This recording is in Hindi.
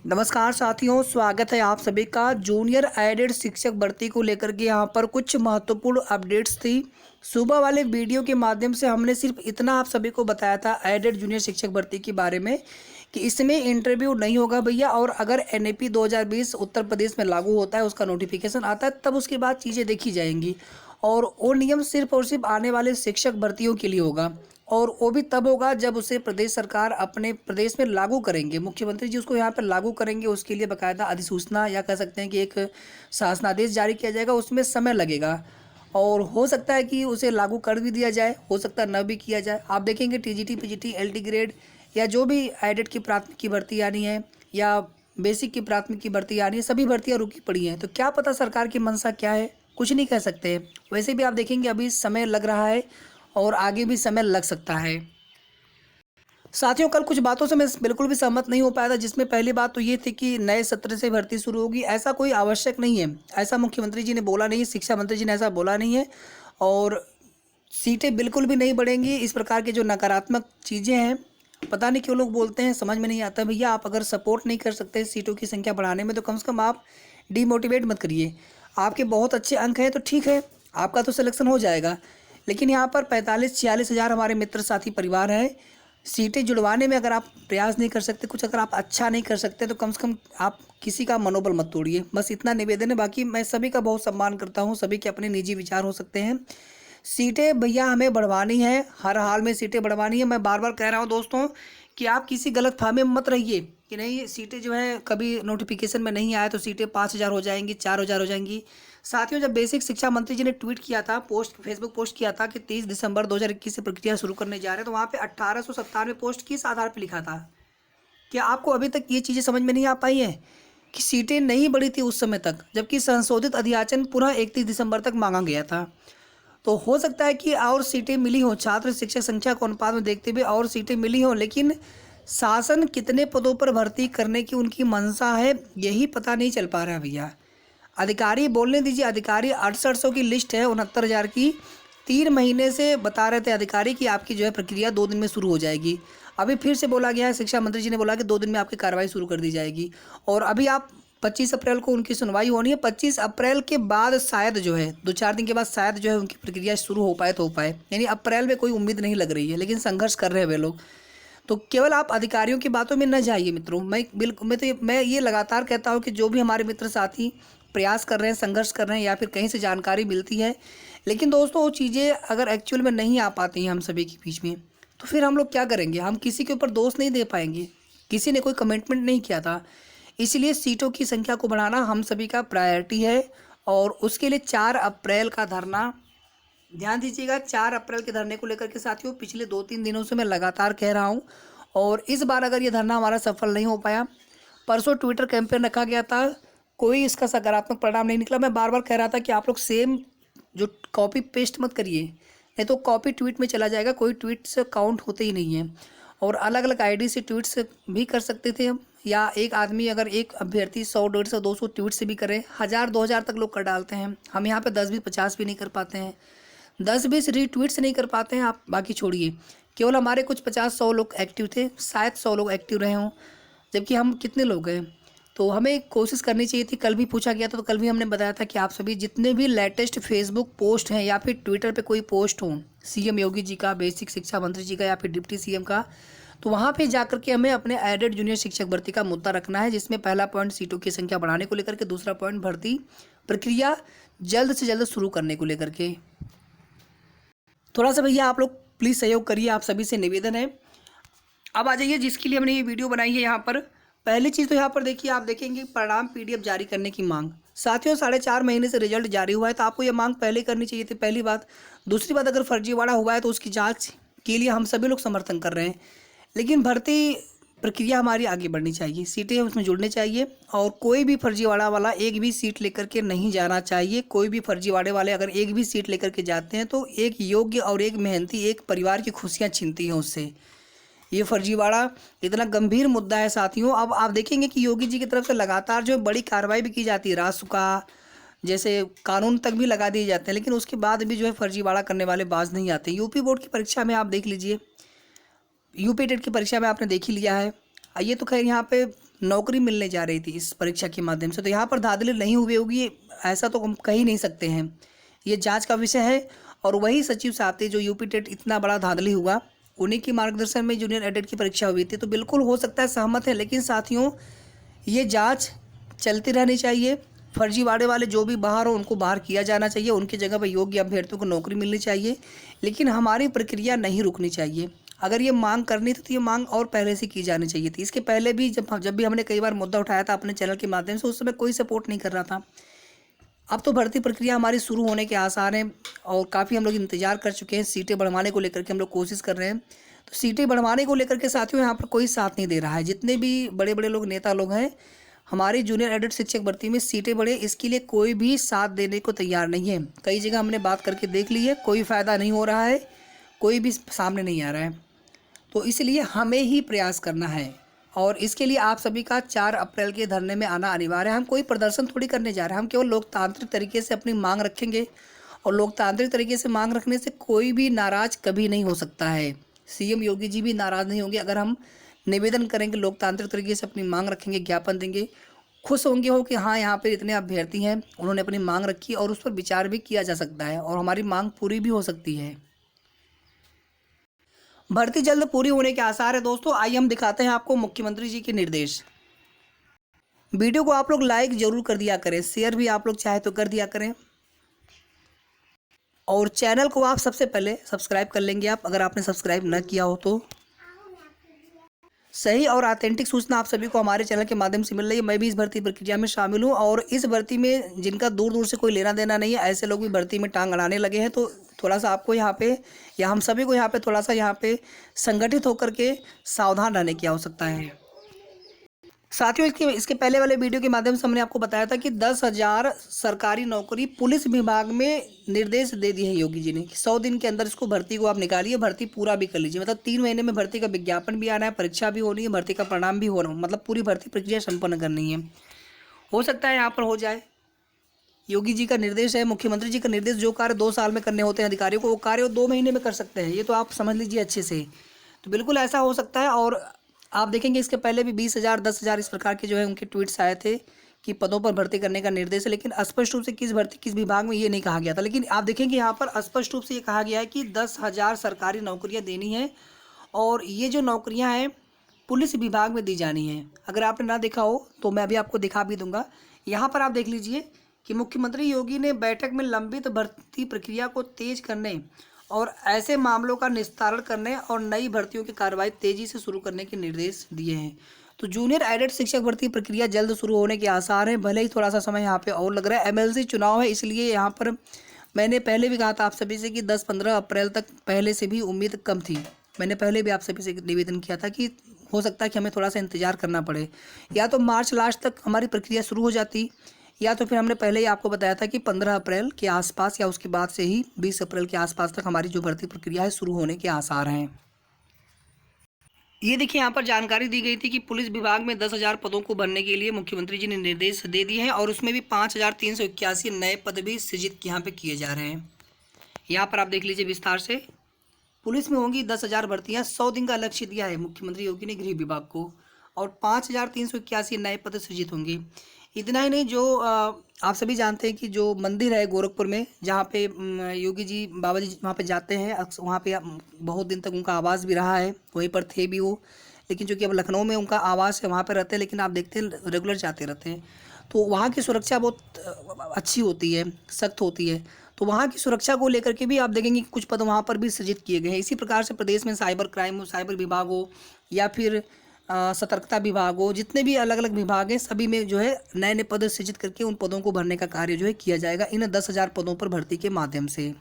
नमस्कार साथियों, स्वागत है आप सभी का। जूनियर एडेड शिक्षक भर्ती को लेकर के यहाँ पर कुछ महत्वपूर्ण अपडेट्स थी। सुबह वाले वीडियो के माध्यम से हमने सिर्फ इतना आप सभी को बताया था एडेड जूनियर शिक्षक भर्ती के बारे में कि इसमें इंटरव्यू नहीं होगा भैया, और अगर एनएपी 2020 उत्तर प्रदेश में लागू होता है, उसका नोटिफिकेशन आता है, तब उसके बाद चीज़ें देखी जाएंगी। और वो नियम सिर्फ और सिर्फ आने वाले शिक्षक भर्तियों के लिए होगा, और वो भी तब होगा जब उसे प्रदेश सरकार अपने प्रदेश में लागू करेंगे। मुख्यमंत्री जी उसको यहाँ पर लागू करेंगे, उसके लिए बाकायदा अधिसूचना या कह सकते हैं कि एक शासनादेश जारी किया जाएगा। उसमें समय लगेगा और हो सकता है कि उसे लागू कर भी दिया जाए, हो सकता है न भी किया जाए। आप देखेंगे टीजीटी, पीजीटी, एलटी ग्रेड या जो भी एडेड की प्राथमिक की भर्ती आनी है या बेसिक की प्राथमिक की भर्ती आनी है, सभी भर्तियाँ रुकी पड़ी हैं। तो क्या पता सरकार की मंशा क्या है, कुछ नहीं कह सकते। वैसे भी आप देखेंगे अभी समय लग रहा है और आगे भी समय लग सकता है। साथियों, कल कुछ बातों से मैं बिल्कुल भी सहमत नहीं हो पाया था, जिसमें पहली बात तो ये थी कि नए सत्र से भर्ती शुरू होगी। ऐसा कोई आवश्यक नहीं है, ऐसा मुख्यमंत्री जी ने बोला नहीं है, शिक्षा मंत्री जी ने ऐसा बोला नहीं है, और सीटें बिल्कुल भी नहीं बढ़ेंगी। इस प्रकार के जो नकारात्मक चीज़ें हैं, पता नहीं क्यों लोग बोलते हैं, समझ में नहीं आता। भैया, आप अगर सपोर्ट नहीं कर सकते सीटों की संख्या बढ़ाने में, तो कम से कम आप डीमोटिवेट मत करिए। आपके बहुत अच्छे अंक हैं तो ठीक है, आपका तो सिलेक्शन हो जाएगा। लेकिन यहाँ पर 45-46 हज़ार हमारे मित्र साथी परिवार हैं। सीटें जुड़वाने में अगर आप प्रयास नहीं कर सकते, कुछ अगर आप अच्छा नहीं कर सकते, तो कम से कम आप किसी का मनोबल मत तोड़िए। बस इतना निवेदन है। बाकी मैं सभी का बहुत सम्मान करता हूँ, सभी के अपने निजी विचार हो सकते हैं। सीटें भैया हमें बढ़वानी है, हर हाल में सीटें बढ़वानी है। मैं बार बार कह रहा हूँ दोस्तों कि आप किसी गलत फहमी में मत रहिए कि नहीं सीटें जो है कभी नोटिफिकेशन में नहीं आए तो सीटें 5,000 हो जाएंगी, 4,000 हो जाएंगी। साथियों, जब बेसिक शिक्षा मंत्री जी ने ट्वीट किया था, फेसबुक पोस्ट किया था कि 30 दिसंबर 2021 से प्रक्रिया शुरू करने जा रहे हैं, तो वहाँ पे 1897 पोस्ट किस आधार पर लिखा था? क्या आपको अभी तक ये चीज़ें समझ में नहीं आ पाई हैं कि सीटें नहीं बढ़ी थी उस समय तक, जबकि संशोधित अधियाचन पुनः 31 दिसंबर तक मांगा गया था? तो हो सकता है कि और सीटें मिली हों, छात्र शिक्षक संख्या को अनुपात में देखते हुए और सीटें मिली हों, लेकिन शासन कितने पदों पर भर्ती करने की उनकी मंशा है, यही पता नहीं चल पा रहा है भैया। अधिकारी बोलने दीजिए, अधिकारी 6800 की लिस्ट है, 69,000 की। 3 महीने से बता रहे थे अधिकारी कि आपकी जो है प्रक्रिया 2 दिन में शुरू हो जाएगी। अभी फिर से बोला गया है, शिक्षा मंत्री जी ने बोला कि 2 दिन में आपकी कार्रवाई शुरू कर दी जाएगी। और अभी आप 25 अप्रैल को उनकी सुनवाई होनी है। 25 अप्रैल के बाद शायद जो है 2-4 दिन के बाद शायद जो है उनकी प्रक्रिया शुरू हो पाए तो हो पाए, यानी अप्रैल में कोई उम्मीद नहीं लग रही है, लेकिन संघर्ष कर रहे हैं वे लोग। तो केवल आप अधिकारियों की बातों में न जाइए मित्रों। मैं ये लगातार कहता हूँ कि जो भी हमारे मित्र साथी प्रयास कर रहे हैं, संघर्ष कर रहे हैं, या फिर कहीं से जानकारी मिलती है, लेकिन दोस्तों वो चीज़ें अगर एक्चुअल में नहीं आ पाती हैं हम सभी के बीच में, तो फिर हम लोग क्या करेंगे? हम किसी के ऊपर दोष नहीं दे पाएंगे। किसी ने कोई कमिटमेंट नहीं किया था, इसलिए सीटों की संख्या को बढ़ाना हम सभी का प्रायोरिटी है। और उसके लिए 4 अप्रैल का धरना, ध्यान दीजिएगा, 4 अप्रैल के धरने को लेकर के साथियों पिछले 2-3 दिनों से मैं लगातार कह रहा हूँ, और इस बार अगर ये धरना हमारा सफल नहीं हो पाया, परसों ट्विटर कैंपेन रखा गया था, कोई इसका सकारात्मक परिणाम नहीं निकला। मैं बार बार कह रहा था कि आप लोग सेम जो कॉपी पेस्ट मत करिए, नहीं तो कॉपी ट्वीट में चला जाएगा, कोई ट्वीट से काउंट होते ही नहीं है। और अलग अलग आईडी से ट्वीट्स भी कर सकते थे हम, या एक आदमी अगर एक अभ्यर्थी 100, 150, 200 ट्वीट से भी करे, 1000, 2000 तक लोग कर डालते हैं। हम यहाँ पे 10 भी 50 भी नहीं कर पाते हैं, 10-20 रीट्वीट्स नहीं कर पाते हैं। आप बाकी छोड़िए, केवल हमारे कुछ 50-100 लोग एक्टिव थे, शायद 100 लोग एक्टिव रहे हों, जबकि हम कितने लोग हैं। तो हमें कोशिश करनी चाहिए थी। कल भी पूछा गया था, तो कल भी हमने बताया था कि आप सभी जितने भी लेटेस्ट फेसबुक पोस्ट हैं या फिर ट्विटर पे कोई पोस्ट हो सीएम योगी जी का, बेसिक शिक्षा मंत्री जी का, या फिर डिप्टी सीएम का, तो वहाँ पे जाकर के हमें अपने एडेड जूनियर शिक्षक भर्ती का मुद्दा रखना है, जिसमें पहला पॉइंट सीटों की संख्या बढ़ाने को लेकर के, दूसरा पॉइंट भर्ती प्रक्रिया जल्द से जल्द शुरू करने को लेकर के। थोड़ा सा भैया आप लोग प्लीज़ सहयोग करिए, आप सभी से निवेदन है। अब आ जाइए जिसके लिए हमने ये वीडियो बनाई है। यहाँ पर पहली चीज़ तो यहाँ पर देखिए, आप देखेंगे परिणाम पीडीएफ जारी करने की मांग। साथियों, 4.5 महीने से रिजल्ट जारी हुआ है, तो आपको ये मांग पहले करनी चाहिए थी, पहली बात। दूसरी बात, अगर फर्जीवाड़ा हुआ है तो उसकी जांच के लिए हम सभी लोग समर्थन कर रहे हैं, लेकिन भर्ती प्रक्रिया हमारी आगे बढ़नी चाहिए, सीटें उसमें जुड़नी चाहिए, और कोई भी फर्जीवाड़ा वाला एक भी सीट लेकर के नहीं जाना चाहिए। कोई भी फर्जीवाड़े वाले अगर एक भी सीट लेकर के जाते हैं, तो एक योग्य और एक मेहनती एक परिवार की खुशियाँ छीनती हैं उससे। ये फर्जीवाड़ा इतना गंभीर मुद्दा है साथियों। अब आप देखेंगे कि योगी जी की तरफ से लगातार जो बड़ी कार्रवाई भी की जाती है, रासुका जैसे कानून तक भी लगा दिए जाते हैं, लेकिन उसके बाद भी जो है फर्जीवाड़ा करने वाले बाज नहीं आते। यूपी बोर्ड की परीक्षा में आप देख लीजिए, यूपी टेट की परीक्षा में आपने देख ही लिया है। ये तो खैर यहाँ पे नौकरी मिलने जा रही थी इस परीक्षा के माध्यम से। तो यहाँ पर धांधली नहीं हुई होगी ऐसा तो हम कह ही नहीं सकते हैं, ये जांच का विषय है। और वही सचिव साहब थे जो यूपी टेट इतना बड़ा धांधली हुआ, उन्हीं के मार्गदर्शन में जूनियर एडेड की परीक्षा हुई थी। तो बिल्कुल हो सकता है सहमत है, लेकिन साथियों ये जांच चलती रहनी चाहिए। फर्जीवाड़े वाले जो भी बाहर हो उनको बाहर किया जाना चाहिए, उनकी जगह पर योग्य अभ्यर्थियों को नौकरी मिलनी चाहिए, लेकिन हमारी प्रक्रिया नहीं रुकनी चाहिए। अगर ये मांग करनी थी तो ये मांग और पहले से की जानी चाहिए थी। इसके पहले भी जब भी हमने कई बार मुद्दा उठाया था अपने चैनल के माध्यम से, उस समय कोई सपोर्ट नहीं कर रहा था। अब तो भर्ती प्रक्रिया हमारी शुरू होने के आसार हैं और काफ़ी हम लोग इंतजार कर चुके हैं। सीटें बढ़वाने को लेकर के हम लोग कोशिश कर रहे हैं। तो सीटें बढ़वाने को लेकर के साथियों यहाँ पर कोई साथ नहीं दे रहा है। जितने भी बड़े बड़े लोग नेता लोग हैं, हमारी जूनियर एडेड शिक्षक भर्ती में सीटें बढ़े इसके लिए कोई भी साथ देने को तैयार नहीं है। कई जगह हमने बात करके देख ली है, कोई फ़ायदा नहीं हो रहा है, कोई भी सामने नहीं आ रहा है। तो इसलिए हमें ही प्रयास करना है और इसके लिए आप सभी का 4 अप्रैल के धरने में आना अनिवार्य है। हम कोई प्रदर्शन थोड़ी करने जा रहे हैं, हम केवल लोकतांत्रिक तरीके से अपनी मांग रखेंगे और लोकतांत्रिक तरीके से मांग रखने से कोई भी नाराज़ कभी नहीं हो सकता है। सीएम योगी जी भी नाराज़ नहीं होंगे अगर हम निवेदन करेंगे, लोकतांत्रिक तरीके से अपनी मांग रखेंगे, ज्ञापन देंगे। खुश होंगे हो कि हाँ यहाँ पर इतने अभ्यर्थी हैं, उन्होंने अपनी मांग रखी और उस पर विचार भी किया जा सकता है और हमारी मांग पूरी भी हो सकती है। भर्ती जल्द पूरी होने के आसार है। दोस्तों आइए हम दिखाते हैं आपको मुख्यमंत्री जी के निर्देश। वीडियो को आप लोग लाइक जरूर कर दिया करें, शेयर भी आप लोग चाहे तो कर दिया करें और चैनल को आप सबसे पहले सब्सक्राइब कर लेंगे आप, अगर आपने सब्सक्राइब न किया हो तो। सही और ऑथेंटिक सूचना आप सभी को हमारे चैनल के माध्यम से मिल रही है। मैं भी इस भर्ती प्रक्रिया में शामिल हूं और इस भर्ती में जिनका दूर दूर से कोई लेना देना नहीं है, ऐसे लोग भी भर्ती में टांग अड़ाने लगे हैं। तो थोड़ा सा आपको यहाँ पे या हम सभी को यहाँ पे थोड़ा सा यहाँ पे संगठित होकर के सावधान रहने की आवश्यकता है। साथियों इसके पहले वाले वीडियो के माध्यम से हमने आपको बताया था कि 10,000 सरकारी नौकरी पुलिस विभाग में निर्देश दे दिए हैं योगी जी ने कि 100 दिन के अंदर इसको भर्ती को आप निकालिए, भर्ती पूरा भी कर लीजिए। मतलब 3 महीने में भर्ती का विज्ञापन भी आना है, परीक्षा भी होनी है, भर्ती का परिणाम भी होना, मतलब पूरी भर्ती प्रक्रिया संपन्न करनी है। हो सकता है यहाँ पर हो जाए। योगी जी का निर्देश है, मुख्यमंत्री जी का निर्देश, जो कार्य 2 साल में करने होते हैं अधिकारियों को, वो कार्य वो 2 महीने में कर सकते हैं। ये तो आप समझ लीजिए अच्छे से। तो बिल्कुल ऐसा हो सकता है। और आप देखेंगे इसके पहले भी 20,000 10,000 इस प्रकार के जो है उनके ट्वीट्स आए थे कि पदों पर भर्ती करने का निर्देश है, लेकिन स्पष्ट रूप से किस विभाग में ये नहीं कहा गया था। लेकिन आप देखेंगे यहाँ पर स्पष्ट रूप से ये कहा गया है कि 10,000 सरकारी नौकरियाँ देनी है और ये जो नौकरियाँ हैं पुलिस विभाग में दी जानी है। अगर आपने ना देखा हो तो मैं अभी आपको दिखा भी दूंगा। यहाँ पर आप देख लीजिए कि मुख्यमंत्री योगी ने बैठक में लंबित भर्ती प्रक्रिया को तेज करने और ऐसे मामलों का निस्तारण करने और नई भर्तियों की कार्रवाई तेजी से शुरू करने के निर्देश दिए हैं। तो जूनियर एडेड शिक्षक भर्ती प्रक्रिया जल्द शुरू होने के आसार हैं, भले ही थोड़ा सा समय यहाँ पे और लग रहा है। एमएलसी चुनाव है, इसलिए यहाँ पर मैंने पहले भी कहा था आप सभी से कि 10-15 अप्रैल तक पहले से भी उम्मीद कम थी। मैंने पहले भी आप सभी से निवेदन किया था कि हो सकता है कि हमें थोड़ा सा इंतजार करना पड़े, या तो मार्च लास्ट तक हमारी प्रक्रिया शुरू हो जाती, या तो फिर हमने पहले ही आपको बताया था कि 15 अप्रैल के आसपास या उसके बाद से ही 20 अप्रैल के आसपास तक हमारी जो भर्ती प्रक्रिया है शुरू होने के आसार हैं। ये देखिए यहाँ पर जानकारी दी गई थी कि पुलिस विभाग में 10,000 पदों को भरने के लिए मुख्यमंत्री जी ने निर्देश दे दिए हैं और उसमें भी 5,381 नए पद भी सृजित यहाँ पे किए जा रहे हैं। यहाँ पर आप देख लीजिए विस्तार से। पुलिस में होंगी 10,000 भर्तियाँ, 100 दिन का लक्ष्य दिया है मुख्यमंत्री योगी ने गृह विभाग को और 5,381 नए पद सृजित होंगे। इतना ही नहीं, जो आप सभी जानते हैं कि जो मंदिर है गोरखपुर में, जहाँ पे योगी जी बाबा जी वहाँ पे जाते हैं, वहाँ पे बहुत दिन तक उनका आवास भी रहा है, वहीं पर थे भी वो, लेकिन चूँकि अब लखनऊ में उनका आवास है वहाँ पे रहते हैं, लेकिन आप देखते हैं रेगुलर जाते रहते हैं। तो वहाँ की सुरक्षा बहुत अच्छी होती है, सख्त होती है। तो वहाँ की सुरक्षा को लेकर के भी आप देखेंगे कि कुछ पद वहाँ पर भी सृजित किए गए हैं। इसी प्रकार से प्रदेश में साइबर क्राइम हो, साइबर विभाग हो या फिर सतर्कता विभाग हो, जितने भी अलग अलग विभाग हैं सभी में जो है नए नए पद सृजित करके उन पदों को भरने का कार्य जो है किया जाएगा इन 10,000 पदों पर भर्ती के माध्यम से।